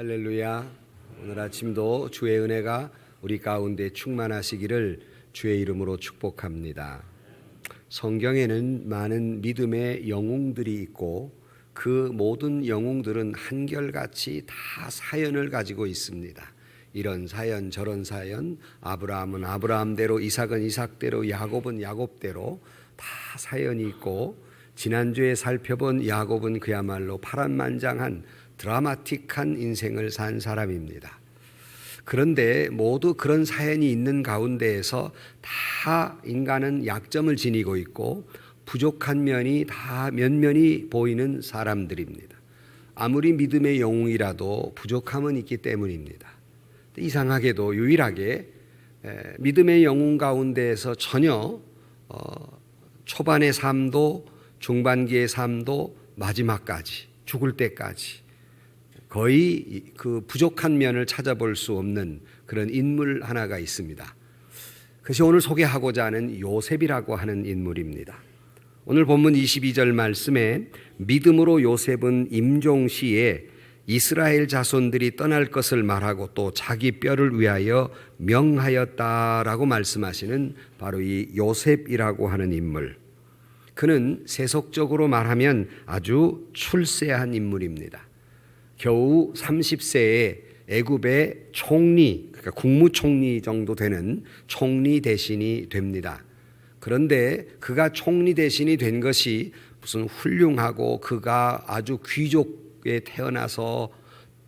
할렐루야. 오늘 아침도 주의 은혜가 우리 가운데 충만하시기를 주의 이름으로 축복합니다. 성경에는 많은 믿음의 영웅들이 있고 그 모든 영웅들은 한결같이 다 사연을 가지고 있습니다. 이런 사연 저런 사연, 아브라함은 아브라함대로, 이삭은 이삭대로, 야곱은 야곱대로 다 사연이 있고, 지난주에 살펴본 야곱은 그야말로 파란만장한 드라마틱한 인생을 산 사람입니다. 그런데 모두 그런 사연이 있는 가운데에서 다 인간은 약점을 지니고 있고 부족한 면이 다 면면이 보이는 사람들입니다. 아무리 믿음의 영웅이라도 부족함은 있기 때문입니다. 이상하게도 유일하게 믿음의 영웅 가운데에서 전혀 초반의 삶도 중반기의 삶도 마지막까지 죽을 때까지 거의 그 부족한 면을 찾아볼 수 없는 그런 인물 하나가 있습니다. 그것이 오늘 소개하고자 하는 요셉이라고 하는 인물입니다. 오늘 본문 22절 말씀에 믿음으로 요셉은 임종시에 이스라엘 자손들이 떠날 것을 말하고 또 자기 뼈를 위하여 명하였다라고 말씀하시는 바로 이 요셉이라고 하는 인물. 그는 세속적으로 말하면 아주 출세한 인물입니다. 겨우 30세에 애굽의 총리, 그러니까 국무총리 정도 되는 총리 대신이 됩니다. 그런데 그가 총리 대신이 된 것이 무슨 훌륭하고 그가 아주 귀족에 태어나서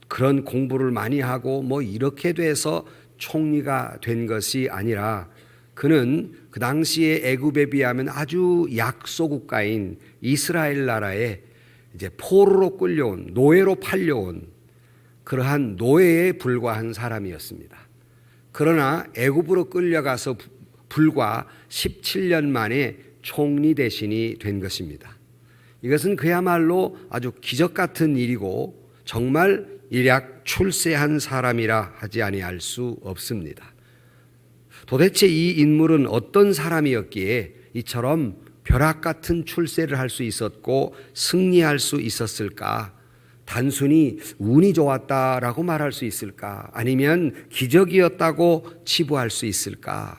그런 공부를 많이 하고 뭐 이렇게 돼서 총리가 된 것이 아니라, 그는 그 당시에 애굽에 비하면 아주 약소국가인 이스라엘 나라에 이제 포로로 끌려온, 노예로 팔려온 그러한 노예에 불과한 사람이었습니다. 그러나 애굽으로 끌려가서 불과 17년 만에 총리 대신이 된 것입니다. 이것은 그야말로 아주 기적 같은 일이고 정말 일약 출세한 사람이라 하지 아니할 수 없습니다. 도대체 이 인물은 어떤 사람이었기에 이처럼 벼락 같은 출세를 할 수 있었고 승리할 수 있었을까? 단순히 운이 좋았다라고 말할 수 있을까? 아니면 기적이었다고 치부할 수 있을까?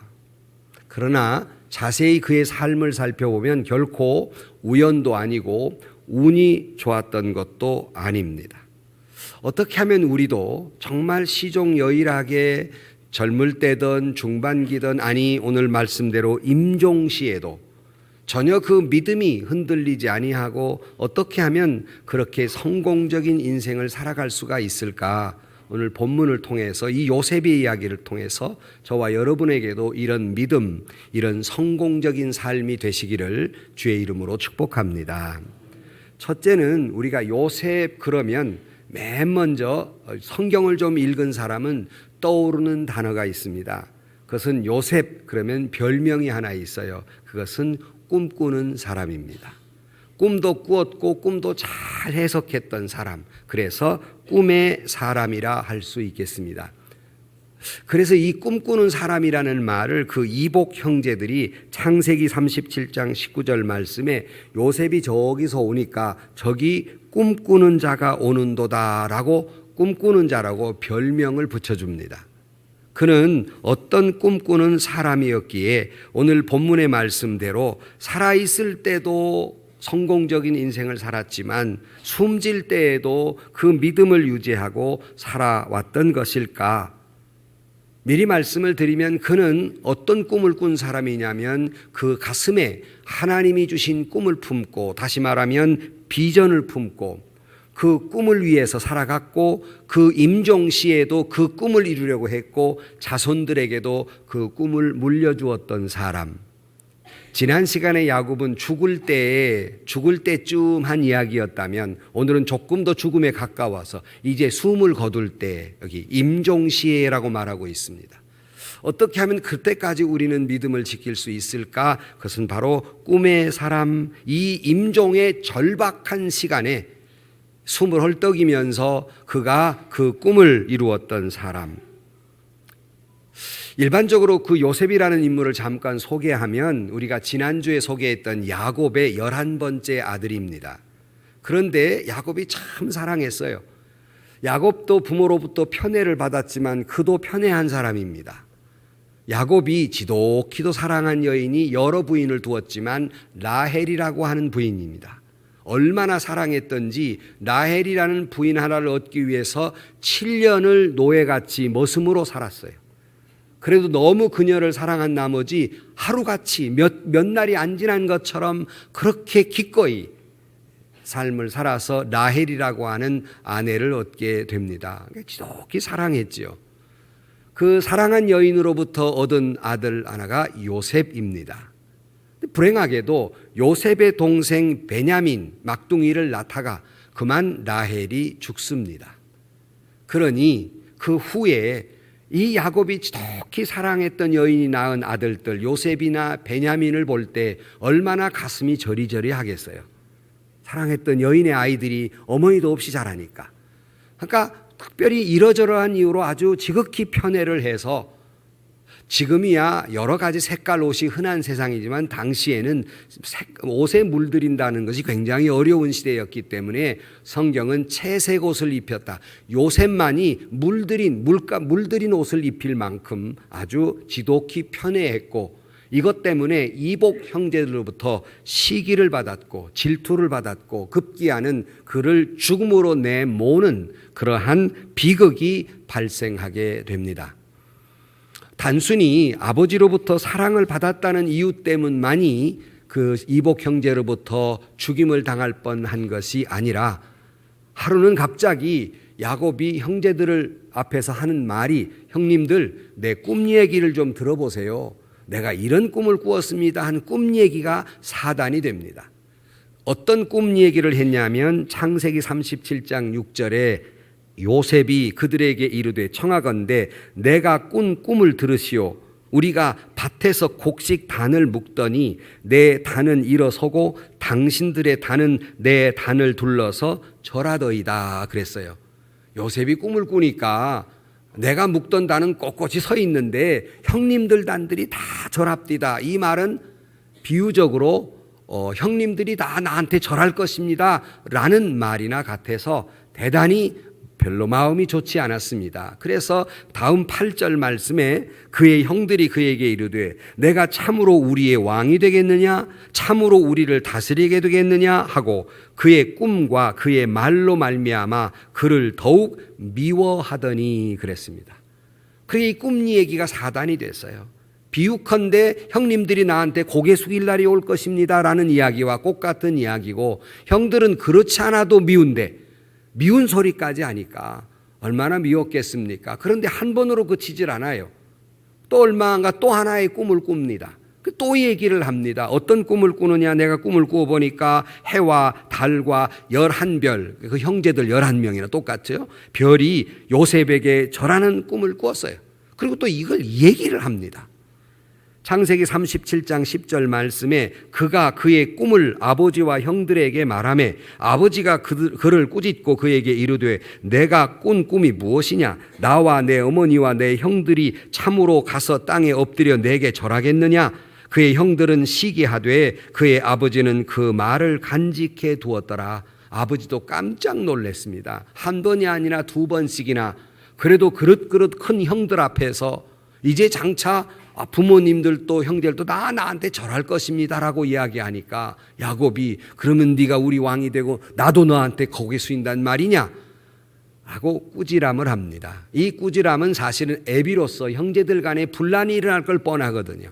그러나 자세히 그의 삶을 살펴보면 결코 우연도 아니고 운이 좋았던 것도 아닙니다. 어떻게 하면 우리도 정말 시종여일하게 젊을 때든 중반기든, 아니 오늘 말씀대로 임종시에도 전혀 그 믿음이 흔들리지 아니하고 어떻게 하면 그렇게 성공적인 인생을 살아갈 수가 있을까? 오늘 본문을 통해서 이 요셉의 이야기를 통해서 저와 여러분에게도 이런 믿음, 이런 성공적인 삶이 되시기를 주의 이름으로 축복합니다. 첫째는 우리가 요셉 그러면 맨 먼저 성경을 좀 읽은 사람은 떠오르는 단어가 있습니다. 그것은 요셉 그러면 별명이 하나 있어요. 그것은 꿈꾸는 사람입니다. 꿈도 꾸었고 꿈도 잘 해석했던 사람, 그래서 꿈의 사람이라 할 수 있겠습니다. 그래서 이 꿈꾸는 사람이라는 말을 그 이복 형제들이 창세기 37장 19절 말씀에 요셉이 저기서 오니까 저기 꿈꾸는 자가 오는도다 라고 꿈꾸는 자라고 별명을 붙여줍니다. 그는 어떤 꿈꾸는 사람이었기에 오늘 본문의 말씀대로 살아있을 때도 성공적인 인생을 살았지만 숨질 때에도 그 믿음을 유지하고 살아왔던 것일까? 미리 말씀을 드리면 그는 어떤 꿈을 꾼 사람이냐면 그 가슴에 하나님이 주신 꿈을 품고, 다시 말하면 비전을 품고 그 꿈을 위해서 살아갔고 그 임종시에도 그 꿈을 이루려고 했고 자손들에게도 그 꿈을 물려주었던 사람. 지난 시간에 야곱은 죽을 때쯤 한 이야기였다면 오늘은 조금 더 죽음에 가까워서 이제 숨을 거둘 때, 여기 임종시에라고 말하고 있습니다. 어떻게 하면 그때까지 우리는 믿음을 지킬 수 있을까? 그것은 바로 꿈의 사람, 이 임종의 절박한 시간에 숨을 헐떡이면서 그가 그 꿈을 이루었던 사람. 일반적으로 그 요셉이라는 인물을 잠깐 소개하면 우리가 지난주에 소개했던 야곱의 11번째 아들입니다. 그런데 야곱이 참 사랑했어요. 야곱도 부모로부터 편애를 받았지만 그도 편애한 사람입니다. 야곱이 지독히도 사랑한 여인이 여러 부인을 두었지만 라헬이라고 하는 부인입니다. 얼마나 사랑했던지 라헬이라는 부인 하나를 얻기 위해서 7년을 노예같이 머슴으로 살았어요. 그래도 너무 그녀를 사랑한 나머지 하루같이 몇 날이 안 지난 것처럼 그렇게 기꺼이 삶을 살아서 라헬이라고 하는 아내를 얻게 됩니다. 지독히 사랑했지요. 그 사랑한 여인으로부터 얻은 아들 하나가 요셉입니다. 불행하게도 요셉의 동생 베냐민 막둥이를 낳다가 그만 라헬이 죽습니다. 그러니 그 후에 이 야곱이 지독히 사랑했던 여인이 낳은 아들들 요셉이나 베냐민을 볼 때 얼마나 가슴이 저리저리 하겠어요. 사랑했던 여인의 아이들이 어머니도 없이 자라니까. 그러니까 특별히 이러저러한 이유로 아주 지극히 편애를 해서, 지금이야 여러 가지 색깔 옷이 흔한 세상이지만 당시에는 옷에 물들인다는 것이 굉장히 어려운 시대였기 때문에 성경은 채색 옷을 입혔다. 요셉만이 물들인 옷을 입힐 만큼 아주 지독히 편애했고, 이것 때문에 이복 형제들로부터 시기를 받았고 질투를 받았고 급기야는 그를 죽음으로 내모는 그러한 비극이 발생하게 됩니다. 단순히 아버지로부터 사랑을 받았다는 이유 때문만이 그 이복 형제로부터 죽임을 당할 뻔한 것이 아니라, 하루는 갑자기 야곱이 형제들을 앞에서 하는 말이, 형님들 내 꿈 얘기를 좀 들어보세요. 내가 이런 꿈을 꾸었습니다 한 꿈 얘기가 사단이 됩니다. 어떤 꿈 얘기를 했냐면 창세기 37장 6절에 요셉이 그들에게 이르되 청하건대 내가 꾼 꿈을 들으시오. 우리가 밭에서 곡식 단을 묶더니 내 단은 일어서고 당신들의 단은 내 단을 둘러서 절하더이다 그랬어요. 요셉이 꿈을 꾸니까 내가 묶던 단은 꼿꼿이 서 있는데 형님들 단들이 다 절합디다. 이 말은 비유적으로 형님들이 다 나한테 절할 것입니다 라는 말이나 같아서 대단히 별로 마음이 좋지 않았습니다. 그래서 다음 8절 말씀에 그의 형들이 그에게 이르되 내가 참으로 우리의 왕이 되겠느냐, 참으로 우리를 다스리게 되겠느냐 하고 그의 꿈과 그의 말로 말미암아 그를 더욱 미워하더니 그랬습니다. 그의 꿈 얘기가 사단이 됐어요. 비유컨대 형님들이 나한테 고개 숙일 날이 올 것입니다 라는 이야기와 똑같은 이야기고, 형들은 그렇지 않아도 미운데 미운 소리까지 하니까 얼마나 미웠겠습니까? 그런데 한 번으로 그치질 않아요. 또 얼마인가 또 하나의 꿈을 꿉니다. 또 얘기를 합니다. 어떤 꿈을 꾸느냐, 내가 꿈을 꾸어보니까 해와 달과 11별, 그 형제들 11명이나 똑같죠. 별이 요셉에게 절하는 꿈을 꾸었어요. 그리고 또 이걸 얘기를 합니다. 창세기 37장 10절 말씀에 그가 그의 꿈을 아버지와 형들에게 말하매 아버지가 그를 꾸짖고 그에게 이르되 내가 꾼 꿈이 무엇이냐, 나와 내 어머니와 내 형들이 참으로 가서 땅에 엎드려 내게 절하겠느냐. 그의 형들은 시기하되 그의 아버지는 그 말을 간직해 두었더라. 아버지도 깜짝 놀랐습니다. 한 번이 아니라 두 번씩이나. 그래도 그릇그릇 큰 형들 앞에서 이제 장차 부모님들도 형제들도 나한테 절할 것입니다라고 이야기하니까 야곱이 그러면 네가 우리 왕이 되고 나도 너한테 고개 숙인단 말이냐 하고 꾸지람을 합니다. 이 꾸지람은 사실은 애비로서 형제들 간에 분란이 일어날 걸 뻔하거든요.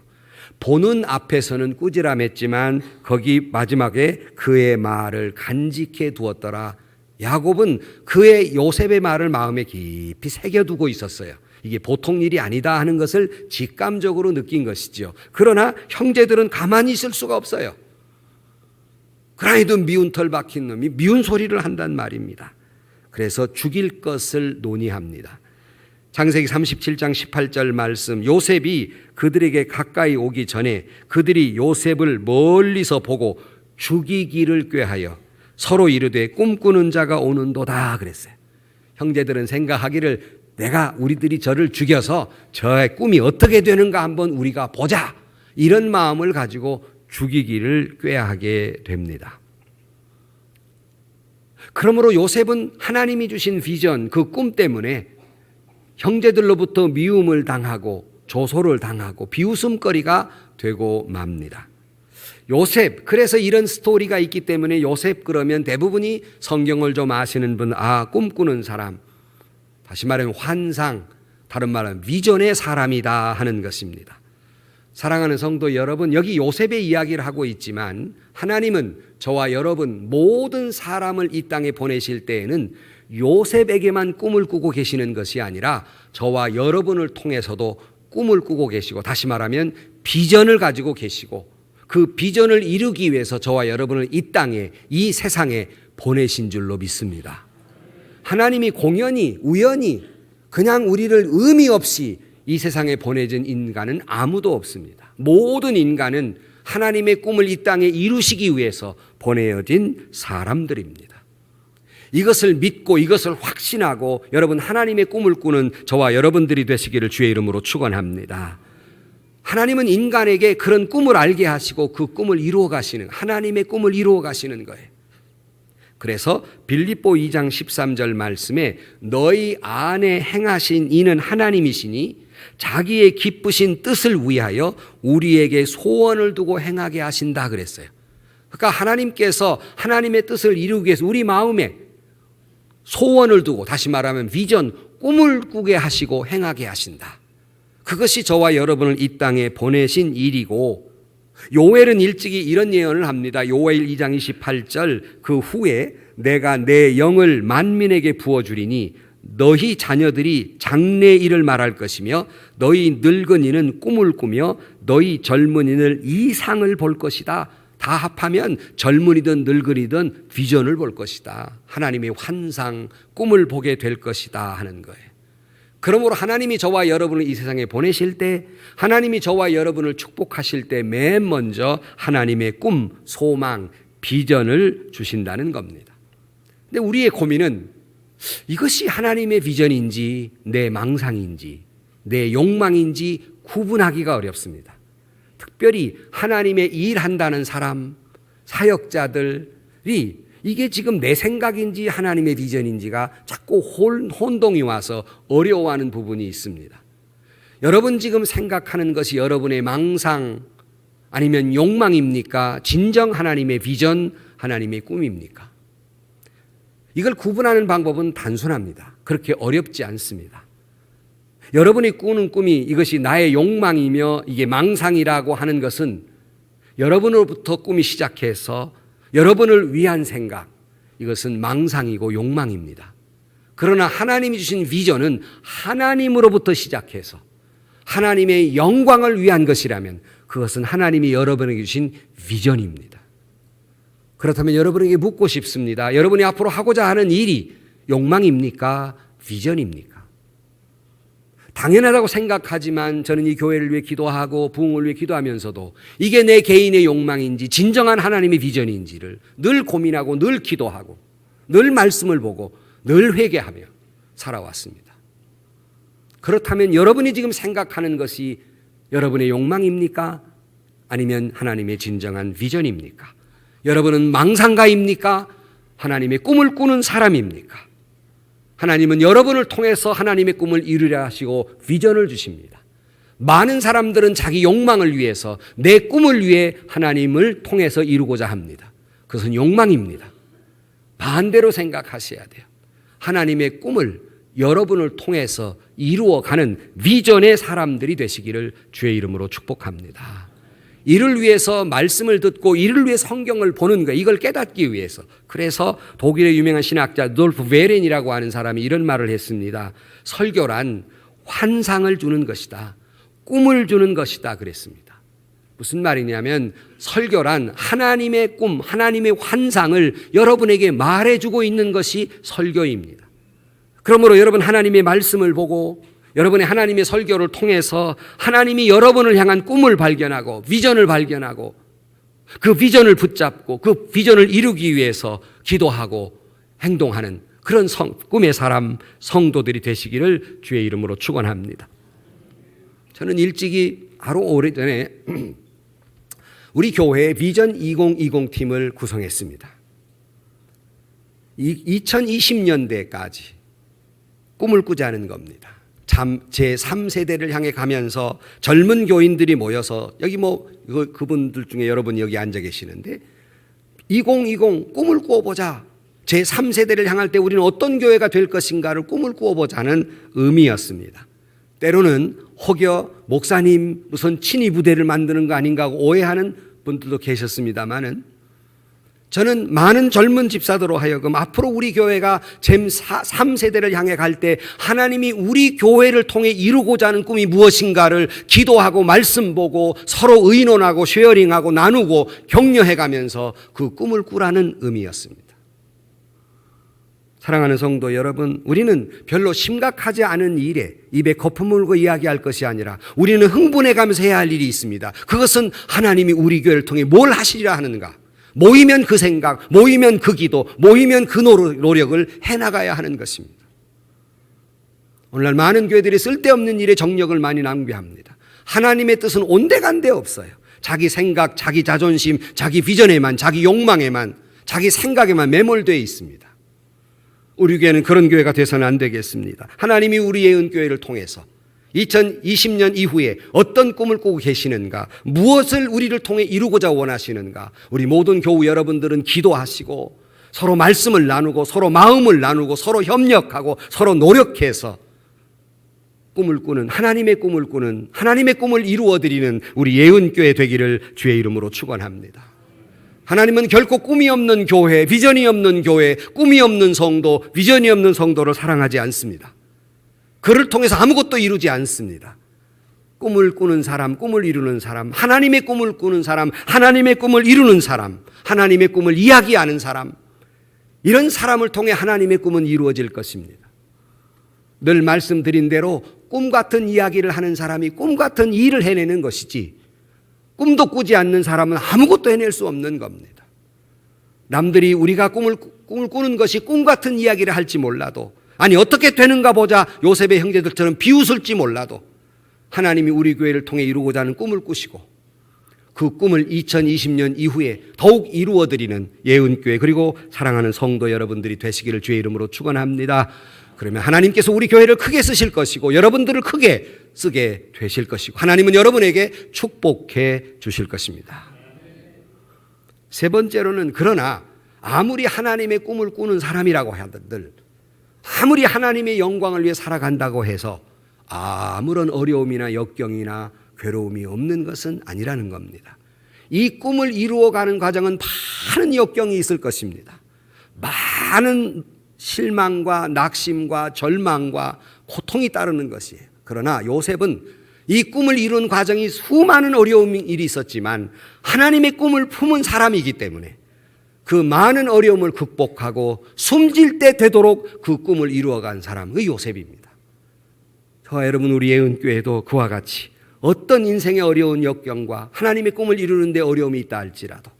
보는 앞에서는 꾸지람했지만 거기 마지막에 그의 말을 간직해 두었더라. 야곱은 그의 요셉의 말을 마음에 깊이 새겨두고 있었어요. 이게 보통 일이 아니다 하는 것을 직감적으로 느낀 것이죠. 그러나 형제들은 가만히 있을 수가 없어요. 그라이도 미운 털 박힌 놈이 미운 소리를 한단 말입니다. 그래서 죽일 것을 논의합니다. 창세기 37장 18절 말씀, 요셉이 그들에게 가까이 오기 전에 그들이 요셉을 멀리서 보고 죽이기를 꾀하여 서로 이르되 꿈꾸는 자가 오는도다 그랬어요. 형제들은 생각하기를 우리들이 저를 죽여서 저의 꿈이 어떻게 되는가 한번 우리가 보자, 이런 마음을 가지고 죽이기를 꾀하게 됩니다. 그러므로 요셉은 하나님이 주신 비전, 그 꿈 때문에 형제들로부터 미움을 당하고 조소를 당하고 비웃음거리가 되고 맙니다. 요셉, 그래서 이런 스토리가 있기 때문에 요셉 그러면 대부분이 성경을 좀 아시는 분, 꿈꾸는 사람, 다시 말하면 환상, 다른 말은 비전의 사람이다 하는 것입니다. 사랑하는 성도 여러분, 여기 요셉의 이야기를 하고 있지만 하나님은 저와 여러분 모든 사람을 이 땅에 보내실 때에는 요셉에게만 꿈을 꾸고 계시는 것이 아니라 저와 여러분을 통해서도 꿈을 꾸고 계시고, 다시 말하면 비전을 가지고 계시고, 그 비전을 이루기 위해서 저와 여러분을 이 땅에, 이 세상에 보내신 줄로 믿습니다. 하나님이 공연히, 우연히 그냥 우리를 의미 없이 이 세상에 보내준 인간은 아무도 없습니다. 모든 인간은 하나님의 꿈을 이 땅에 이루시기 위해서 보내어진 사람들입니다. 이것을 믿고 이것을 확신하고 여러분 하나님의 꿈을 꾸는 저와 여러분들이 되시기를 주의 이름으로 축원합니다. 하나님은 인간에게 그런 꿈을 알게 하시고 그 꿈을 이루어 가시는, 하나님의 꿈을 이루어 가시는 거예요. 그래서 빌립보 2장 13절 말씀에 너희 안에 행하신 이는 하나님이시니 자기의 기쁘신 뜻을 위하여 우리에게 소원을 두고 행하게 하신다 그랬어요. 그러니까 하나님께서 하나님의 뜻을 이루기 위해서 우리 마음에 소원을 두고, 다시 말하면 비전, 꿈을 꾸게 하시고 행하게 하신다. 그것이 저와 여러분을 이 땅에 보내신 일이고, 요엘은 일찍이 이런 예언을 합니다. 요엘 2장 28절 그 후에 내가 내 영을 만민에게 부어주리니 너희 자녀들이 장래 일을 말할 것이며 너희 늙은이는 꿈을 꾸며 너희 젊은이는 이상을 볼 것이다. 다 합하면 젊은이든 늙은이든 비전을 볼 것이다. 하나님의 환상, 꿈을 보게 될 것이다 하는 거예요. 그러므로 하나님이 저와 여러분을 이 세상에 보내실 때, 하나님이 저와 여러분을 축복하실 때 맨 먼저 하나님의 꿈, 소망, 비전을 주신다는 겁니다. 근데 우리의 고민은 이것이 하나님의 비전인지 내 망상인지 내 욕망인지 구분하기가 어렵습니다. 특별히 하나님의 일한다는 사람, 사역자들이 이게 지금 내 생각인지 하나님의 비전인지가 자꾸 혼동이 와서 어려워하는 부분이 있습니다. 여러분 지금 생각하는 것이 여러분의 망상 아니면 욕망입니까? 진정 하나님의 비전, 하나님의 꿈입니까? 이걸 구분하는 방법은 단순합니다. 그렇게 어렵지 않습니다. 여러분이 꾸는 꿈이 이것이 나의 욕망이며 이게 망상이라고 하는 것은 여러분으로부터 꿈이 시작해서 여러분을 위한 생각, 이것은 망상이고 욕망입니다. 그러나 하나님이 주신 비전은 하나님으로부터 시작해서 하나님의 영광을 위한 것이라면 그것은 하나님이 여러분에게 주신 비전입니다. 그렇다면 여러분에게 묻고 싶습니다. 여러분이 앞으로 하고자 하는 일이 욕망입니까? 비전입니까? 당연하다고 생각하지만 저는 이 교회를 위해 기도하고 부흥을 위해 기도하면서도 이게 내 개인의 욕망인지 진정한 하나님의 비전인지를 늘 고민하고 늘 기도하고 늘 말씀을 보고 늘 회개하며 살아왔습니다. 그렇다면 여러분이 지금 생각하는 것이 여러분의 욕망입니까? 아니면 하나님의 진정한 비전입니까? 여러분은 망상가입니까? 하나님의 꿈을 꾸는 사람입니까? 하나님은 여러분을 통해서 하나님의 꿈을 이루려 하시고 비전을 주십니다. 많은 사람들은 자기 욕망을 위해서 내 꿈을 위해 하나님을 통해서 이루고자 합니다. 그것은 욕망입니다. 반대로 생각하셔야 돼요. 하나님의 꿈을 여러분을 통해서 이루어가는 비전의 사람들이 되시기를 주의 이름으로 축복합니다. 이를 위해서 말씀을 듣고 이를 위해 성경을 보는 거, 이걸 깨닫기 위해서. 그래서 독일의 유명한 신학자 루돌프 베렌이라고 하는 사람이 이런 말을 했습니다. 설교란 환상을 주는 것이다. 꿈을 주는 것이다 그랬습니다. 무슨 말이냐면 설교란 하나님의 꿈, 하나님의 환상을 여러분에게 말해주고 있는 것이 설교입니다. 그러므로 여러분 하나님의 말씀을 보고 여러분의 하나님의 설교를 통해서 하나님이 여러분을 향한 꿈을 발견하고 비전을 발견하고 그 비전을 붙잡고 그 비전을 이루기 위해서 기도하고 행동하는 그런 꿈의 사람, 성도들이 되시기를 주의 이름으로 축원합니다. 저는 일찍이 바로 오래전에 우리 교회의 비전 2020 팀을 구성했습니다. 2020년대까지 꿈을 꾸자는 겁니다. 제3세대를 향해 가면서 젊은 교인들이 모여서 여기 그분들 중에 여러분이 여기 앉아 계시는데 2020 꿈을 꾸어보자. 제3세대를 향할 때 우리는 어떤 교회가 될 것인가를 꿈을 꾸어보자는 의미였습니다. 때로는 혹여 목사님 무슨 친위 부대를 만드는 거 아닌가 하고 오해하는 분들도 계셨습니다만은 저는 많은 젊은 집사들로 하여금 앞으로 우리 교회가 제3세대를 향해 갈 때 하나님이 우리 교회를 통해 이루고자 하는 꿈이 무엇인가를 기도하고 말씀 보고 서로 의논하고 쉐어링하고 나누고 격려해 가면서 그 꿈을 꾸라는 의미였습니다. 사랑하는 성도 여러분, 우리는 별로 심각하지 않은 일에 입에 거품 물고 이야기할 것이 아니라 우리는 흥분해 가면서 해야 할 일이 있습니다. 그것은 하나님이 우리 교회를 통해 뭘 하시리라 하는가. 모이면 그 생각, 모이면 그 기도, 모이면 그 노력을 해나가야 하는 것입니다. 오늘날 많은 교회들이 쓸데없는 일에 정력을 많이 낭비합니다. 하나님의 뜻은 온데간데 없어요. 자기 생각, 자기 자존심, 자기 비전에만, 자기 욕망에만, 자기 생각에만 매몰되어 있습니다. 우리 교회는 그런 교회가 돼서는 안 되겠습니다. 하나님이 우리 예은교회를 통해서 2020년 이후에 어떤 꿈을 꾸고 계시는가, 무엇을 우리를 통해 이루고자 원하시는가, 우리 모든 교우 여러분들은 기도하시고 서로 말씀을 나누고 서로 마음을 나누고 서로 협력하고 서로 노력해서 꿈을 꾸는, 하나님의 꿈을 꾸는, 하나님의 꿈을 이루어드리는 우리 예은교회 되기를 주의 이름으로 축원합니다. 하나님은 결코 꿈이 없는 교회, 비전이 없는 교회, 꿈이 없는 성도, 비전이 없는 성도를 사랑하지 않습니다. 그를 통해서 아무것도 이루지 않습니다. 꿈을 꾸는 사람, 꿈을 이루는 사람, 하나님의 꿈을 꾸는 사람, 하나님의 꿈을 이루는 사람, 하나님의 꿈을 이야기하는 사람, 이런 사람을 통해 하나님의 꿈은 이루어질 것입니다. 늘 말씀드린 대로 꿈 같은 이야기를 하는 사람이 꿈 같은 일을 해내는 것이지, 꿈도 꾸지 않는 사람은 아무것도 해낼 수 없는 겁니다. 남들이 우리가 꿈을 꾸는 것이 꿈 같은 이야기를 할지 몰라도, 아니 어떻게 되는가 보자 요셉의 형제들처럼 비웃을지 몰라도 하나님이 우리 교회를 통해 이루고자 하는 꿈을 꾸시고 그 꿈을 2020년 이후에 더욱 이루어드리는 예은교회 그리고 사랑하는 성도 여러분들이 되시기를 주의 이름으로 축원합니다. 그러면 하나님께서 우리 교회를 크게 쓰실 것이고 여러분들을 크게 쓰게 되실 것이고 하나님은 여러분에게 축복해 주실 것입니다. 세 번째로는 그러나 아무리 하나님의 꿈을 꾸는 사람이라고 하던들 아무리 하나님의 영광을 위해 살아간다고 해서 아무런 어려움이나 역경이나 괴로움이 없는 것은 아니라는 겁니다. 이 꿈을 이루어가는 과정은 많은 역경이 있을 것입니다. 많은 실망과 낙심과 절망과 고통이 따르는 것이에요. 그러나 요셉은 이 꿈을 이룬 과정이 수많은 어려움이 있었지만 하나님의 꿈을 품은 사람이기 때문에 그 많은 어려움을 극복하고 숨질 때 되도록 그 꿈을 이루어간 사람이 요셉입니다. 저와 여러분 우리 예은교회도 그와 같이 어떤 인생의 어려운 역경과 하나님의 꿈을 이루는 데 어려움이 있다 할지라도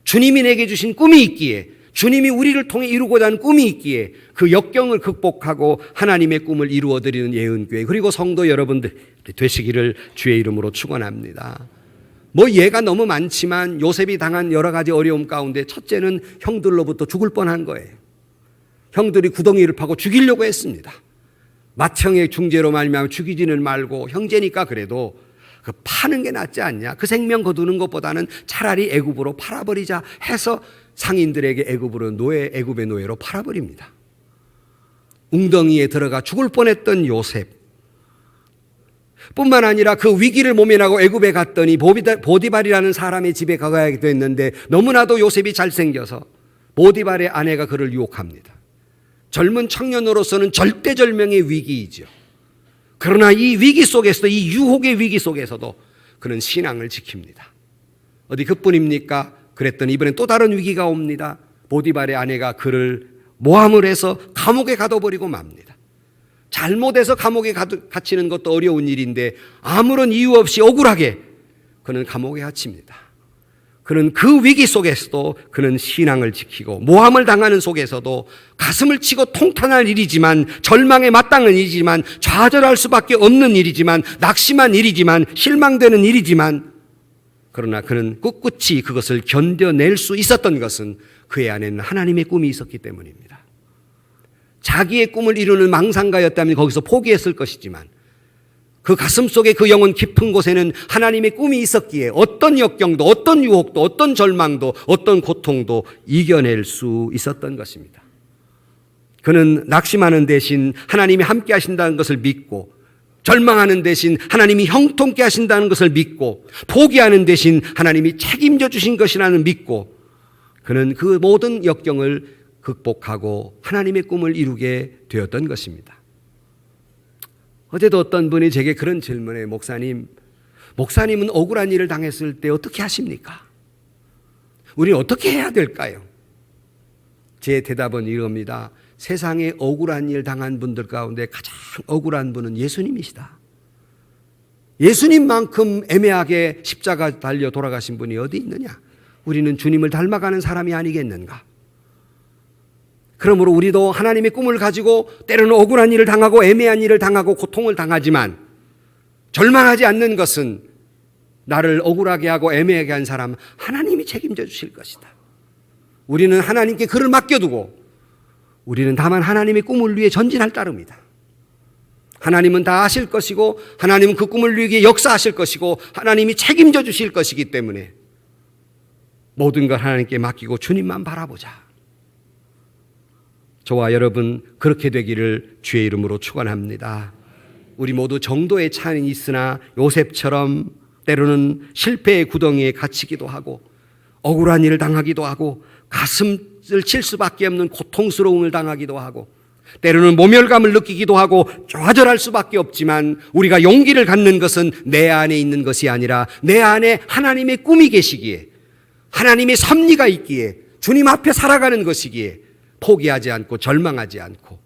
주님이 내게 주신 꿈이 있기에 주님이 우리를 통해 이루고자 하는 꿈이 있기에 그 역경을 극복하고 하나님의 꿈을 이루어드리는 예은교회 그리고 성도 여러분들 되시기를 주의 이름으로 축원합니다. 예가 너무 많지만 요셉이 당한 여러 가지 어려움 가운데 첫째는 형들로부터 죽을 뻔한 거예요. 형들이 구덩이를 파고 죽이려고 했습니다. 맏형의 중재로 말미암아 죽이지는 말고 형제니까 그래도 그 파는 게 낫지 않냐. 그 생명 거두는 것보다는 차라리 애굽으로 팔아버리자 해서 상인들에게 애굽의 노예로 팔아버립니다. 웅덩이에 들어가 죽을 뻔했던 요셉 뿐만 아니라 그 위기를 모면하고 애굽에 갔더니 보디발이라는 사람의 집에 가야 됐는데 너무나도 요셉이 잘생겨서 보디발의 아내가 그를 유혹합니다. 젊은 청년으로서는 절대절명의 위기이죠. 그러나 이 위기 속에서도 이 유혹의 위기 속에서도 그는 신앙을 지킵니다. 어디 그뿐입니까? 그랬더니 이번엔 또 다른 위기가 옵니다. 보디발의 아내가 그를 모함을 해서 감옥에 가둬버리고 맙니다. 잘못해서 감옥에 갇히는 것도 어려운 일인데 아무런 이유 없이 억울하게 그는 감옥에 갇힙니다. 그는 그 위기 속에서도 그는 신앙을 지키고 모함을 당하는 속에서도 가슴을 치고 통탄할 일이지만 절망에 마땅한 일이지만 좌절할 수밖에 없는 일이지만 낙심한 일이지만 실망되는 일이지만 그러나 그는 꿋꿋이 그것을 견뎌낼 수 있었던 것은 그의 안에는 하나님의 꿈이 있었기 때문입니다. 자기의 꿈을 이루는 망상가였다면 거기서 포기했을 것이지만 그 가슴 속에 그 영혼 깊은 곳에는 하나님의 꿈이 있었기에 어떤 역경도 어떤 유혹도 어떤 절망도 어떤 고통도 이겨낼 수 있었던 것입니다. 그는 낙심하는 대신 하나님이 함께 하신다는 것을 믿고, 절망하는 대신 하나님이 형통케 하신다는 것을 믿고, 포기하는 대신 하나님이 책임져 주신 것이라는 믿고, 그는 그 모든 역경을 극복하고 하나님의 꿈을 이루게 되었던 것입니다. 어제도 어떤 분이 제게 그런 질문에, 목사님은 억울한 일을 당했을 때 어떻게 하십니까? 우리는 어떻게 해야 될까요? 제 대답은 이겁니다. 세상에 억울한 일 당한 분들 가운데 가장 억울한 분은 예수님이시다. 예수님만큼 애매하게 십자가 달려 돌아가신 분이 어디 있느냐? 우리는 주님을 닮아가는 사람이 아니겠는가? 그러므로 우리도 하나님의 꿈을 가지고 때로는 억울한 일을 당하고 애매한 일을 당하고 고통을 당하지만 절망하지 않는 것은 나를 억울하게 하고 애매하게 한 사람 하나님이 책임져 주실 것이다. 우리는 하나님께 그를 맡겨두고 우리는 다만 하나님의 꿈을 위해 전진할 따름이다. 하나님은 다 아실 것이고 하나님은 그 꿈을 위해 역사하실 것이고 하나님이 책임져 주실 것이기 때문에 모든 걸 하나님께 맡기고 주님만 바라보자. 저와 여러분 그렇게 되기를 주의 이름으로 축원합니다. 우리 모두 정도의 차이는 있으나 요셉처럼 때로는 실패의 구덩이에 갇히기도 하고 억울한 일을 당하기도 하고 가슴을 칠 수밖에 없는 고통스러움을 당하기도 하고 때로는 모멸감을 느끼기도 하고 좌절할 수밖에 없지만 우리가 용기를 갖는 것은 내 안에 있는 것이 아니라 내 안에 하나님의 꿈이 계시기에 하나님의 섭리가 있기에 주님 앞에 살아가는 것이기에 포기하지 않고 절망하지 않고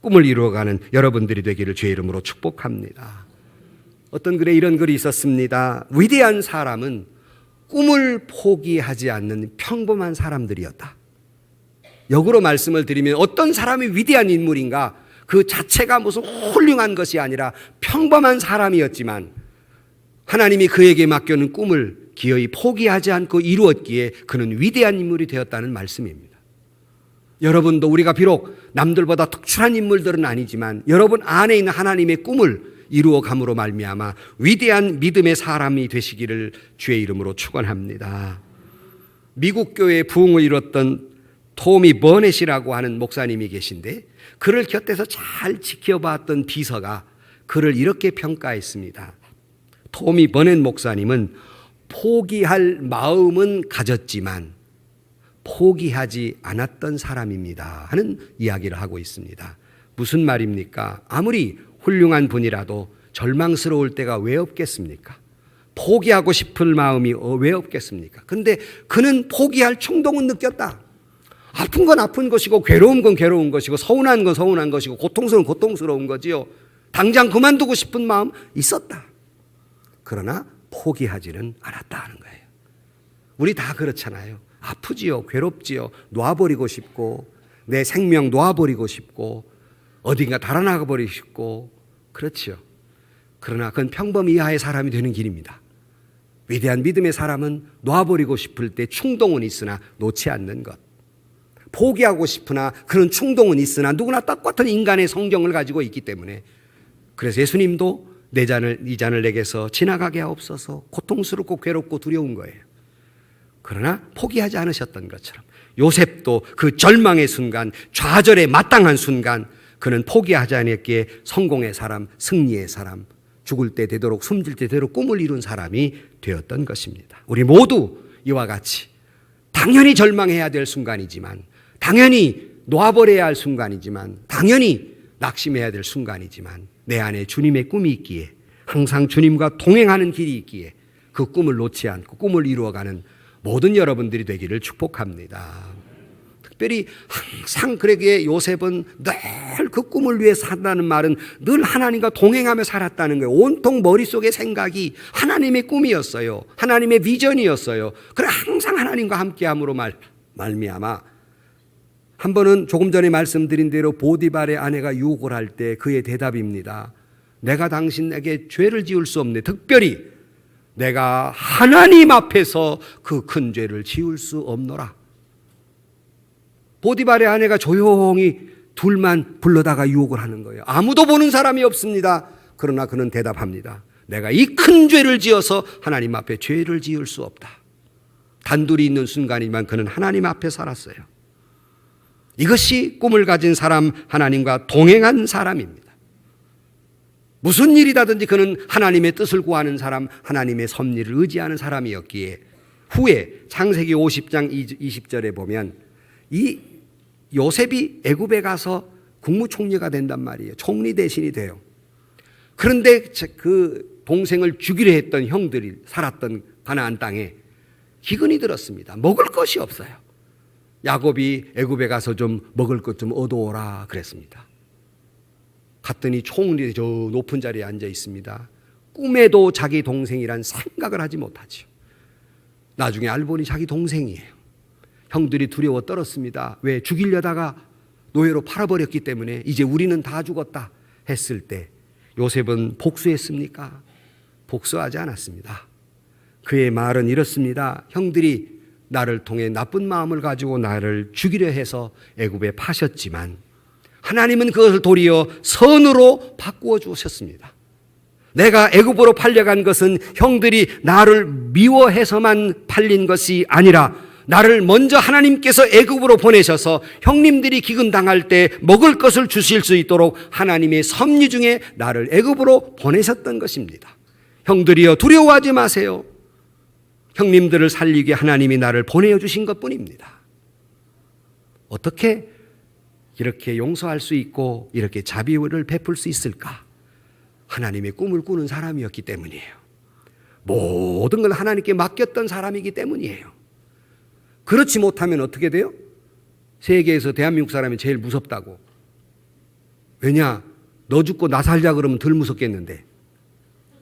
꿈을 이루어가는 여러분들이 되기를 주의 이름으로 축복합니다. 어떤 글에 이런 글이 있었습니다. 위대한 사람은 꿈을 포기하지 않는 평범한 사람들이었다. 역으로 말씀을 드리면 어떤 사람이 위대한 인물인가 그 자체가 무슨 훌륭한 것이 아니라 평범한 사람이었지만 하나님이 그에게 맡겨놓은 꿈을 기어이 포기하지 않고 이루었기에 그는 위대한 인물이 되었다는 말씀입니다. 여러분도 우리가 비록 남들보다 특출한 인물들은 아니지만 여러분 안에 있는 하나님의 꿈을 이루어감으로 말미암아 위대한 믿음의 사람이 되시기를 주의 이름으로 축원합니다. 미국 교회의 부흥을 이뤘던 토미 버넷이라고 하는 목사님이 계신데 그를 곁에서 잘 지켜봤던 비서가 그를 이렇게 평가했습니다. 토미 버넷 목사님은 포기할 마음은 가졌지만 포기하지 않았던 사람입니다 하는 이야기를 하고 있습니다. 무슨 말입니까? 아무리 훌륭한 분이라도 절망스러울 때가 왜 없겠습니까? 포기하고 싶을 마음이 왜 없겠습니까? 근데 그는 포기할 충동은 느꼈다. 아픈 건 아픈 것이고 괴로운 건 괴로운 것이고 서운한 건 서운한 것이고 고통스러운 건 고통스러운 거지요. 당장 그만두고 싶은 마음 있었다. 그러나 포기하지는 않았다 하는 거예요. 우리 다 그렇잖아요. 아프지요. 괴롭지요. 놔버리고 싶고 내 생명 놔버리고 싶고 어딘가 달아나가 버리고 싶고 그렇지요. 그러나 그건 평범 이하의 사람이 되는 길입니다. 위대한 믿음의 사람은 놔버리고 싶을 때 충동은 있으나 놓지 않는 것. 포기하고 싶으나 그런 충동은 있으나 누구나 똑같은 인간의 성정을 가지고 있기 때문에 그래서 예수님도 이 잔을 내게서 지나가게 하옵소서 고통스럽고 괴롭고 두려운 거예요. 그러나 포기하지 않으셨던 것처럼 요셉도 그 절망의 순간 좌절에 마땅한 순간 그는 포기하지 않았기에 성공의 사람, 승리의 사람, 죽을 때 되도록 숨질 때 되도록 꿈을 이룬 사람이 되었던 것입니다. 우리 모두 이와 같이 당연히 절망해야 될 순간이지만 당연히 놓아버려야 할 순간이지만 당연히 낙심해야 될 순간이지만 내 안에 주님의 꿈이 있기에 항상 주님과 동행하는 길이 있기에 그 꿈을 놓지 않고 꿈을 이루어가는 모든 여러분들이 되기를 축복합니다. 특별히 항상 그러기에 요셉은 늘 그 꿈을 위해 산다는 말은 늘 하나님과 동행하며 살았다는 거예요. 온통 머릿속의 생각이 하나님의 꿈이었어요. 하나님의 비전이었어요. 그래 항상 하나님과 함께함으로 말미암아 한 번은 조금 전에 말씀드린 대로 보디발의 아내가 유혹을 할 때 그의 대답입니다. 내가 당신에게 죄를 지을 수 없네. 특별히 내가 하나님 앞에서 그 큰 죄를 지을 수 없노라. 보디발의 아내가 조용히 둘만 불러다가 유혹을 하는 거예요. 아무도 보는 사람이 없습니다. 그러나 그는 대답합니다. 내가 이 큰 죄를 지어서 하나님 앞에 죄를 지을 수 없다. 단둘이 있는 순간이지만 그는 하나님 앞에 살았어요. 이것이 꿈을 가진 사람, 하나님과 동행한 사람입니다. 무슨 일이라든지 그는 하나님의 뜻을 구하는 사람, 하나님의 섭리를 의지하는 사람이었기에 후에 창세기 50장 20절에 보면 이 요셉이 애굽에 가서 국무총리가 된단 말이에요. 총리 대신이 돼요. 그런데 그 동생을 죽이려 했던 형들이 살았던 가나안 땅에 기근이 들었습니다. 먹을 것이 없어요. 야곱이 애굽에 가서 좀 먹을 것 좀 얻어오라 그랬습니다. 갔더니 총리 저 높은 자리에 앉아 있습니다. 꿈에도 자기 동생이란 생각을 하지 못하죠. 나중에 알고 보니 자기 동생이에요. 형들이 두려워 떨었습니다. 왜? 죽이려다가 노예로 팔아버렸기 때문에 이제 우리는 다 죽었다 했을 때 요셉은 복수했습니까? 복수하지 않았습니다. 그의 말은 이렇습니다. 형들이 나를 통해 나쁜 마음을 가지고 나를 죽이려 해서 애굽에 파셨지만 하나님은 그것을 도리어 선으로 바꾸어 주셨습니다. 내가 애굽으로 팔려간 것은 형들이 나를 미워해서만 팔린 것이 아니라 나를 먼저 하나님께서 애굽으로 보내셔서 형님들이 기근 당할 때 먹을 것을 주실 수 있도록 하나님의 섭리 중에 나를 애굽으로 보내셨던 것입니다. 형들이여 두려워하지 마세요. 형님들을 살리기 하나님이 나를 보내주신 것뿐입니다. 어떻게 이렇게 용서할 수 있고 이렇게 자비를 베풀 수 있을까? 하나님의 꿈을 꾸는 사람이었기 때문이에요. 모든 걸 하나님께 맡겼던 사람이기 때문이에요. 그렇지 못하면 어떻게 돼요? 세계에서 대한민국 사람이 제일 무섭다고. 왜냐? 너 죽고 나 살자 그러면 덜 무섭겠는데.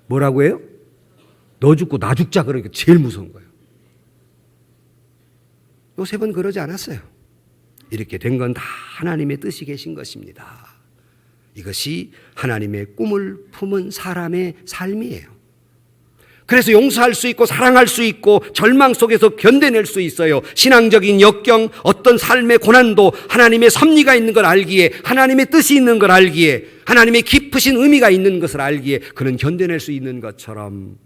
뭐라고 해요? 너 죽고 나 죽자 그러니까 제일 무서운 거예요. 요셉은 그러지 않았어요. 이렇게 된 건 다 하나님의 뜻이 계신 것입니다. 이것이 하나님의 꿈을 품은 사람의 삶이에요. 그래서 용서할 수 있고 사랑할 수 있고 절망 속에서 견뎌낼 수 있어요. 신앙적인 역경, 어떤 삶의 고난도 하나님의 섭리가 있는 걸 알기에, 하나님의 뜻이 있는 걸 알기에, 하나님의 깊으신 의미가 있는 것을 알기에 그는 견뎌낼 수 있는 것처럼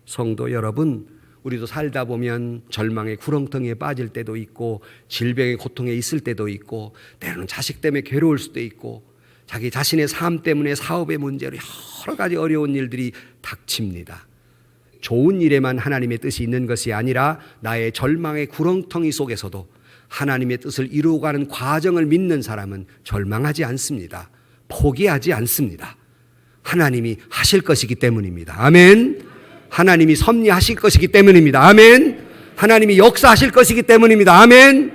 성도 여러분, 우리도 살다 보면 절망의 구렁텅이에 빠질 때도 있고 질병의 고통에 있을 때도 있고 때로는 자식 때문에 괴로울 수도 있고 자기 자신의 삶 때문에 사업의 문제로 여러 가지 어려운 일들이 닥칩니다. 좋은 일에만 하나님의 뜻이 있는 것이 아니라 나의 절망의 구렁텅이 속에서도 하나님의 뜻을 이루어가는 과정을 믿는 사람은 절망하지 않습니다. 포기하지 않습니다. 하나님이 하실 것이기 때문입니다. 아멘. 하나님이 섭리하실 것이기 때문입니다. 아멘. 하나님이 역사하실 것이기 때문입니다. 아멘.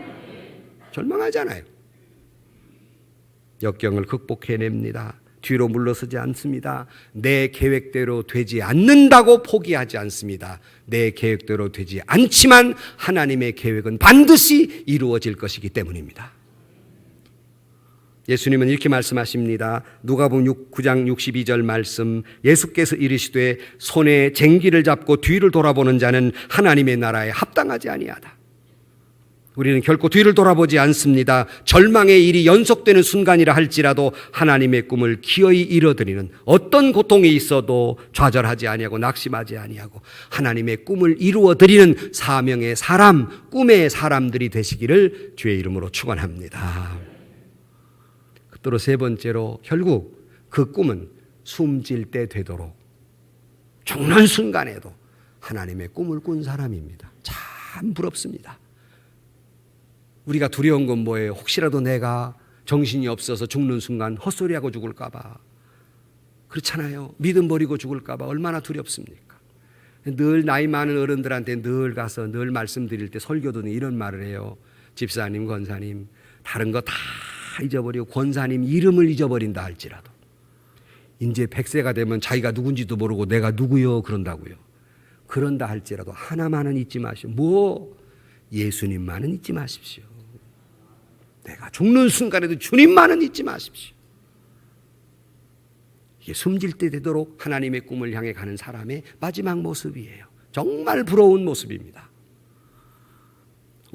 절망하지 않아요. 역경을 극복해냅니다. 뒤로 물러서지 않습니다. 내 계획대로 되지 않는다고 포기하지 않습니다. 내 계획대로 되지 않지만 하나님의 계획은 반드시 이루어질 것이기 때문입니다. 예수님은 이렇게 말씀하십니다. 누가복음 9장 62절 말씀, 예수께서 이르시되 손에 쟁기를 잡고 뒤를 돌아보는 자는 하나님의 나라에 합당하지 아니하다. 우리는 결코 뒤를 돌아보지 않습니다. 절망의 일이 연속되는 순간이라 할지라도 하나님의 꿈을 기어이 이뤄드리는, 어떤 고통이 있어도 좌절하지 아니하고 낙심하지 아니하고 하나님의 꿈을 이루어드리는 사명의 사람, 꿈의 사람들이 되시기를 주의 이름으로 축원합니다. 또 세 번째로 결국 그 꿈은 숨질 때 되도록 죽는 순간에도 하나님의 꿈을 꾼 사람입니다. 참 부럽습니다. 우리가 두려운 건 뭐예요? 혹시라도 내가 정신이 없어서 죽는 순간 헛소리하고 죽을까 봐. 그렇잖아요. 믿음 버리고 죽을까 봐 얼마나 두렵습니까? 늘 나이 많은 어른들한테 늘 가서 늘 말씀드릴 때 설교도는 이런 말을 해요. 집사님, 권사님, 다른 거 다 잊어버리고 권사님 이름을 잊어버린다 할지라도 이제 100세가 되면 자기가 누군지도 모르고 내가 누구요 그런다고요. 그런다 할지라도 하나만은 잊지 마시오. 뭐? 예수님만은 잊지 마십시오. 내가 죽는 순간에도 주님만은 잊지 마십시오. 이게 숨질 때 되도록 하나님의 꿈을 향해 가는 사람의 마지막 모습이에요. 정말 부러운 모습입니다.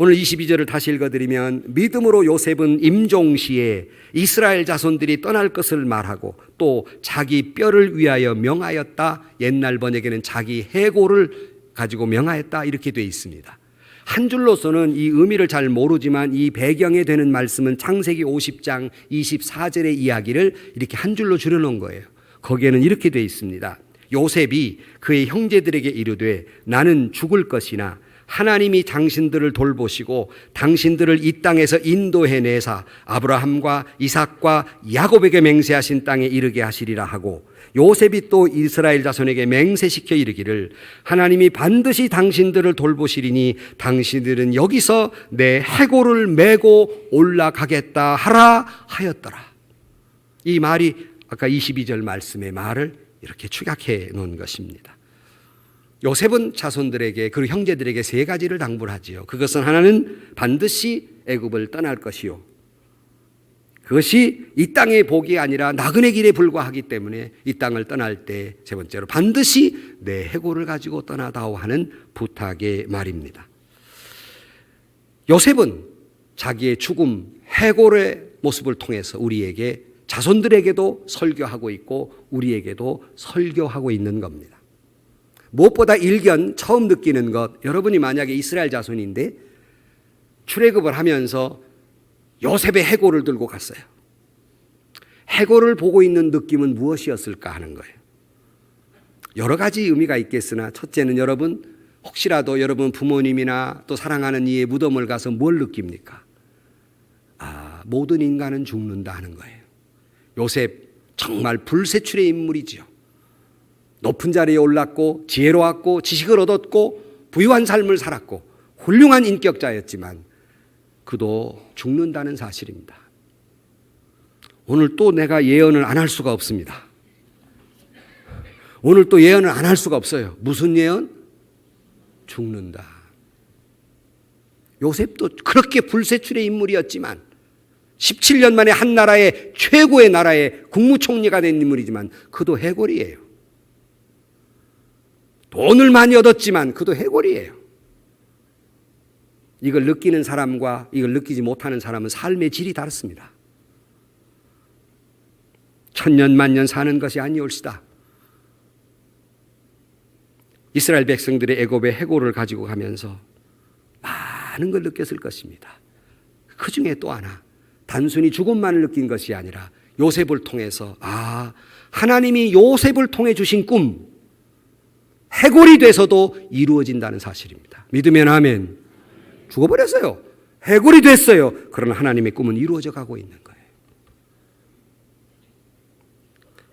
오늘 22절을 다시 읽어드리면 믿음으로 요셉은 임종시에 이스라엘 자손들이 떠날 것을 말하고 또 자기 뼈를 위하여 명하였다. 옛날 번역에는 자기 해골을 가지고 명하였다 이렇게 되어 있습니다. 한 줄로서는 이 의미를 잘 모르지만 이 배경에 되는 말씀은 창세기 50장 24절의 이야기를 이렇게 한 줄로 줄여놓은 거예요. 거기에는 이렇게 되어 있습니다. 요셉이 그의 형제들에게 이르되 나는 죽을 것이나 하나님이 당신들을 돌보시고 당신들을 이 땅에서 인도해내사 아브라함과 이삭과 야곱에게 맹세하신 땅에 이르게 하시리라 하고 요셉이 또 이스라엘 자손에게 맹세시켜 이르기를 하나님이 반드시 당신들을 돌보시리니 당신들은 여기서 내 해골을 메고 올라가겠다 하라 하였더라. 이 말이 아까 22절 말씀의 말을 이렇게 축약해 놓은 것입니다. 요셉은 자손들에게 그리고 형제들에게 세 가지를 당부를 하지요. 그것은 하나는 반드시 애굽을 떠날 것이요, 그것이 이 땅의 복이 아니라 나그네 길에 불과하기 때문에 이 땅을 떠날 때 세 번째로 반드시 내 해골을 가지고 떠나다오 하는 부탁의 말입니다. 요셉은 자기의 죽음, 해골의 모습을 통해서 우리에게 자손들에게도 설교하고 있고 우리에게도 설교하고 있는 겁니다. 무엇보다 일견 처음 느끼는 것, 여러분이 만약에 이스라엘 자손인데 출애굽을 하면서 요셉의 해골을 들고 갔어요. 해골을 보고 있는 느낌은 무엇이었을까 하는 거예요. 여러 가지 의미가 있겠으나 첫째는 여러분, 혹시라도 여러분 부모님이나 또 사랑하는 이의 무덤을 가서 뭘 느낍니까? 모든 인간은 죽는다 하는 거예요. 요셉 정말 불세출의 인물이지요. 높은 자리에 올랐고 지혜로웠고 지식을 얻었고 부유한 삶을 살았고 훌륭한 인격자였지만 그도 죽는다는 사실입니다. 오늘 또 내가 예언을 안 할 수가 없습니다. 오늘 또 예언을 안 할 수가 없어요. 무슨 예언? 죽는다. 요셉도 그렇게 불세출의 인물이었지만 17년 만에 한 나라의 최고의 나라의 국무총리가 된 인물이지만 그도 해골이에요. 돈을 많이 얻었지만 그도 해골이에요. 이걸 느끼는 사람과 이걸 느끼지 못하는 사람은 삶의 질이 다릅니다. 천년 만년 사는 것이 아니올시다. 이스라엘 백성들의 애굽의 해골을 가지고 가면서 많은 걸 느꼈을 것입니다. 그 중에 또 하나, 단순히 죽음만을 느낀 것이 아니라 요셉을 통해서 하나님이 요셉을 통해 주신 꿈, 해골이 돼서도 이루어진다는 사실입니다. 믿으면 아멘. 죽어버렸어요. 해골이 됐어요. 그러나 하나님의 꿈은 이루어져 가고 있는 거예요.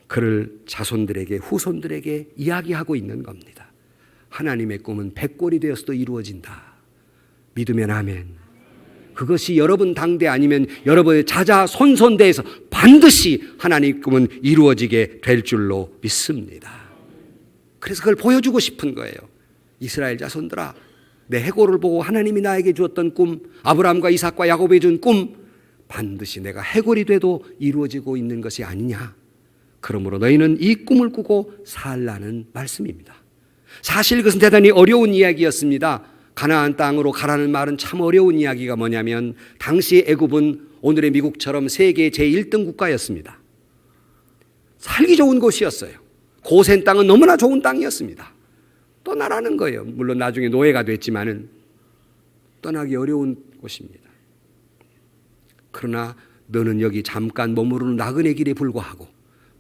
그를 자손들에게, 후손들에게 이야기하고 있는 겁니다. 하나님의 꿈은 백골이 되어서도 이루어진다. 믿으면 아멘. 그것이 여러분 당대 아니면 여러분의 자자 손손대에서 반드시 하나님의 꿈은 이루어지게 될 줄로 믿습니다. 그래서 그걸 보여주고 싶은 거예요. 이스라엘 자손들아, 내 해골을 보고 하나님이 나에게 주었던 꿈, 아브라함과 이삭과 야곱에 준 꿈, 반드시 내가 해골이 돼도 이루어지고 있는 것이 아니냐. 그러므로 너희는 이 꿈을 꾸고 살라는 말씀입니다. 사실 그것은 대단히 어려운 이야기였습니다. 가나안 땅으로 가라는 말은 참 어려운 이야기가 뭐냐면 당시 애굽은 오늘의 미국처럼 세계 제1등 국가였습니다. 살기 좋은 곳이었어요. 고센 땅은 너무나 좋은 땅이었습니다. 떠나라는 거예요. 물론 나중에 노예가 됐지만은 떠나기 어려운 곳입니다. 그러나 너는 여기 잠깐 머무르는 나그네 길에 불과하고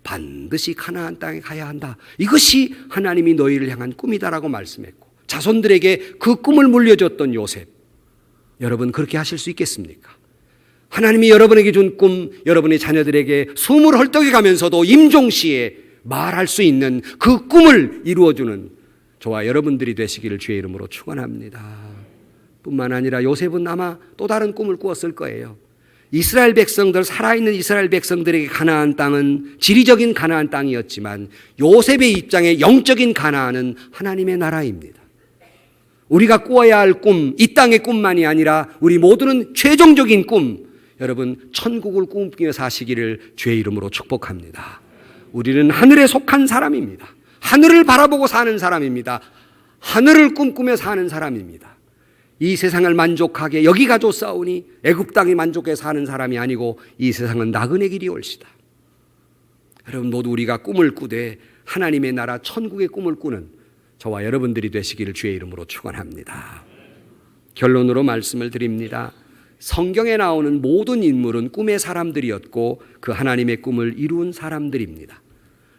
반드시 가나안 땅에 가야 한다. 이것이 하나님이 너희를 향한 꿈이다라고 말씀했고 자손들에게 그 꿈을 물려줬던 요셉, 여러분 그렇게 하실 수 있겠습니까? 하나님이 여러분에게 준 꿈, 여러분의 자녀들에게 숨을 헐떡여 가면서도 임종시에 말할 수 있는 그 꿈을 이루어주는 저와 여러분들이 되시기를 주의 이름으로 축원합니다. 뿐만 아니라 요셉은 아마 또 다른 꿈을 꾸었을 거예요. 이스라엘 백성들, 살아있는 이스라엘 백성들에게 가나안 땅은 지리적인 가나안 땅이었지만 요셉의 입장에 영적인 가나안은 하나님의 나라입니다. 우리가 꾸어야 할 꿈, 이 땅의 꿈만이 아니라 우리 모두는 최종적인 꿈, 여러분 천국을 꿈꾸며 사시기를 주의 이름으로 축복합니다. 우리는 하늘에 속한 사람입니다. 하늘을 바라보고 사는 사람입니다. 하늘을 꿈꾸며 사는 사람입니다. 이 세상을 만족하게 여기가 좋사오니 애굽 땅이 만족해 사는 사람이 아니고 이 세상은 나그네 길이 올시다. 여러분 모두 우리가 꿈을 꾸되 하나님의 나라 천국의 꿈을 꾸는 저와 여러분들이 되시기를 주의 이름으로 축원합니다. 결론으로 말씀을 드립니다. 성경에 나오는 모든 인물은 꿈의 사람들이었고 그 하나님의 꿈을 이룬 사람들입니다.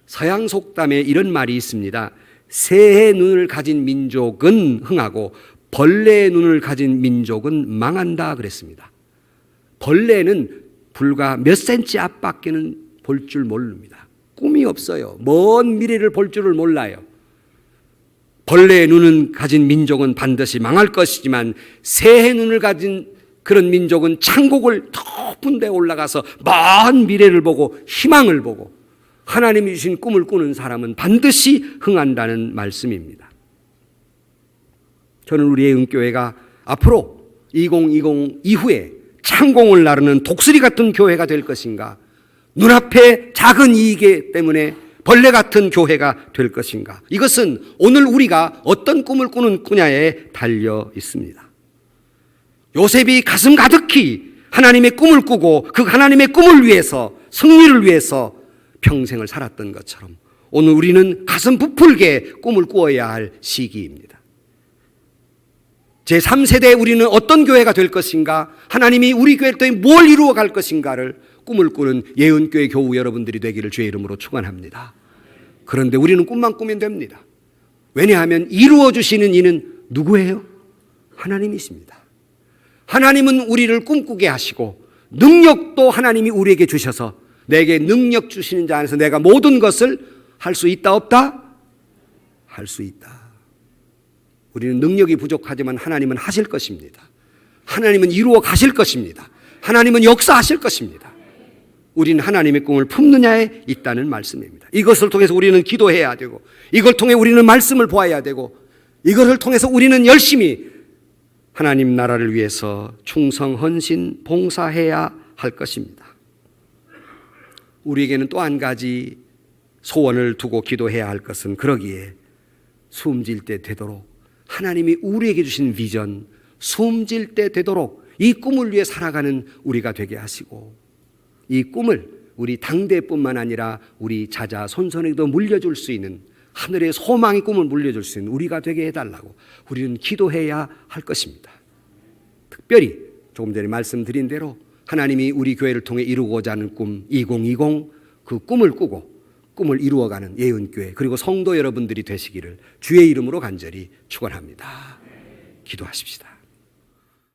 서양 속담에 이런 말이 있습니다. 새의 눈을 가진 민족은 흥하고 벌레의 눈을 가진 민족은 망한다 그랬습니다. 벌레는 불과 몇 센치 앞밖에는 볼 줄 모릅니다. 꿈이 없어요. 먼 미래를 볼 줄을 몰라요. 벌레의 눈을 가진 민족은 반드시 망할 것이지만 새의 눈을 가진 그런 민족은 천국을 높은 데 올라가서 먼 미래를 보고 희망을 보고 하나님이 주신 꿈을 꾸는 사람은 반드시 흥한다는 말씀입니다. 저는 우리의 은교회가 앞으로 2020 이후에 창공을 나르는 독수리 같은 교회가 될 것인가, 눈앞에 작은 이익 때문에 벌레 같은 교회가 될 것인가, 이것은 오늘 우리가 어떤 꿈을 꾸는 꾸냐에 달려 있습니다. 요셉이 가슴 가득히 하나님의 꿈을 꾸고 그 하나님의 꿈을 위해서, 승리를 위해서 평생을 살았던 것처럼 오늘 우리는 가슴 부풀게 꿈을 꾸어야 할 시기입니다. 제3세대에 우리는 어떤 교회가 될 것인가, 하나님이 우리 교회를 통해 뭘 이루어 갈 것인가를 꿈을 꾸는 예은교회 교우 여러분들이 되기를 주의 이름으로 축원합니다. 그런데 우리는 꿈만 꾸면 됩니다. 왜냐하면 이루어 주시는 이는 누구예요? 하나님이십니다. 하나님은 우리를 꿈꾸게 하시고 능력도 하나님이 우리에게 주셔서 내게 능력 주시는 자 안에서 내가 모든 것을 할 수 있다 없다? 할 수 있다. 우리는 능력이 부족하지만 하나님은 하실 것입니다. 하나님은 이루어 가실 것입니다. 하나님은 역사하실 것입니다. 우리는 하나님의 꿈을 품느냐에 있다는 말씀입니다. 이것을 통해서 우리는 기도해야 되고, 이걸 통해 우리는 말씀을 보아야 되고, 이것을 통해서 우리는 열심히 하나님 나라를 위해서 충성, 헌신, 봉사해야 할 것입니다. 우리에게는 또 한 가지 소원을 두고 기도해야 할 것은, 그러기에 숨질 때 되도록 하나님이 우리에게 주신 비전, 숨질 때 되도록 이 꿈을 위해 살아가는 우리가 되게 하시고, 이 꿈을 우리 당대뿐만 아니라 우리 자자 손손에게도 물려줄 수 있는, 하늘의 소망의 꿈을 물려줄 수 있는 우리가 되게 해달라고 우리는 기도해야 할 것입니다. 특별히 조금 전에 말씀드린 대로 하나님이 우리 교회를 통해 이루고자 하는 꿈 2020, 그 꿈을 꾸고 꿈을 이루어가는 예은교회 그리고 성도 여러분들이 되시기를 주의 이름으로 간절히 축원합니다. 기도하십시다.